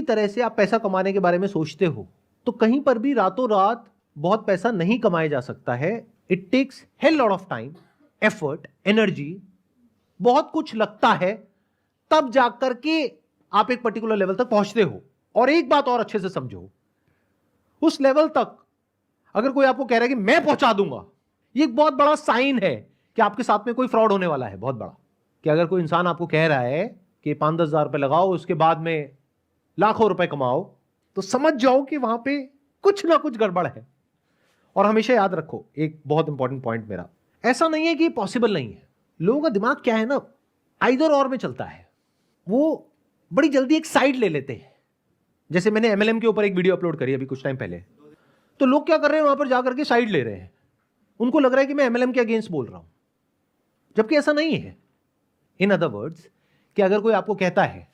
तरह से आप पैसा कमाने के बारे में सोचते हो तो कहीं पर भी रातों रात बहुत पैसा नहीं कमाया जा सकता है। It takes hell lot of time, effort, energy, बहुत कुछ लगता है, तब जाकर के आप एक पर्टिकुलर लेवल तक पहुंचते हो। और एक बात और अच्छे से समझो, उस लेवल तक अगर कोई आपको कह रहा है कि मैं पहुंचा दूंगा, ये एक बहुत बड़ा साइन है कि आपके साथ में कोई फ्रॉड होने वाला है। बहुत बड़ा कि अगर कोई इंसान आपको कह रहा है कि 5-10 हजार रुपए लगाओ, उसके बाद में लाखों रुपए कमाओ, तो समझ जाओ कि वहां पे कुछ ना कुछ गड़बड़ है। और हमेशा याद रखो एक बहुत इंपॉर्टेंट पॉइंट मेरा, ऐसा नहीं है कि पॉसिबल नहीं है। लोगों का दिमाग क्या है ना, आइदर और में चलता है। वो बड़ी जल्दी एक साइड ले लेते हैं। जैसे मैंने MLM के ऊपर एक वीडियो अपलोड करी अभी कुछ टाइम पहले, तो लोग क्या कर रहे हैं, वहां पर जाकर के साइड ले रहे हैं। उनको लग रहा है कि मैं MLM के अगेंस्ट बोल रहा हूं, जबकि ऐसा नहीं है। इन अदर वर्ड्स, कि अगर कोई आपको कहता है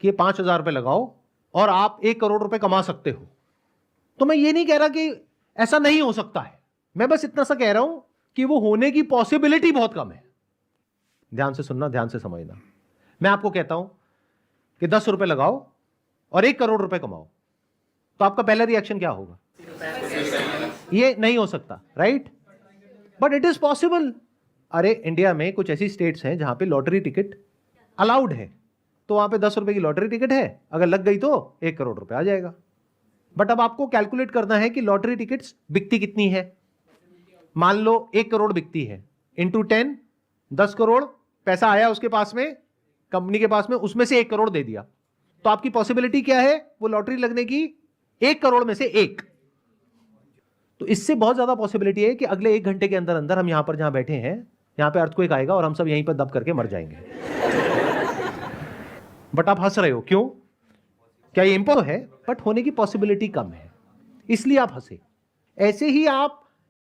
कि 5,000 रुपए लगाओ और आप 1 करोड़ रुपए कमा सकते हो, तो मैं ये नहीं कह रहा कि ऐसा नहीं हो सकता है। मैं बस इतना सा कह रहा हूं कि वो होने की पॉसिबिलिटी बहुत कम है। ध्यान से सुनना, ध्यान से समझना। मैं आपको कहता हूं कि 10 रुपए लगाओ और 1 करोड़ रुपए कमाओ, तो आपका पहला रिएक्शन क्या होगा? ये नहीं हो सकता, right? But it is possible. अरे इंडिया में कुछ ऐसी स्टेट्स हैं जहां पे लॉटरी टिकट अलाउड है, तो वहां पे 10 रुपए की लॉटरी टिकट है, अगर लग गई तो 1 करोड़ रुपए आ जाएगा। बट अब आपको कैलकुलेट करना है कि लॉटरी टिकट्स बिकती कितनी है। मान लो 1 करोड़ बिकती है, इंटू 10, 10 करोड़ पैसा आया उसके पास में, कंपनी के पास में, उसमें से 1 करोड़ दे दिया, तो आपकी पॉसिबिलिटी क्या है वो लॉटरी लगने की? 1 करोड़ में से 1। तो इससे बहुत ज्यादा पॉसिबिलिटी है कि अगले 1 घंटे के अंदर अंदर हम यहां पर जहां बैठे हैं, यहां पे अर्थक्वेक आएगा और हम सब यहीं पर दब करके मर जाएंगे। बट आप हंस रहे हो, क्यों? क्या ये इंपॉसिबल है? बट होने की पॉसिबिलिटी कम है, इसलिए आप हंसे। ऐसे ही आप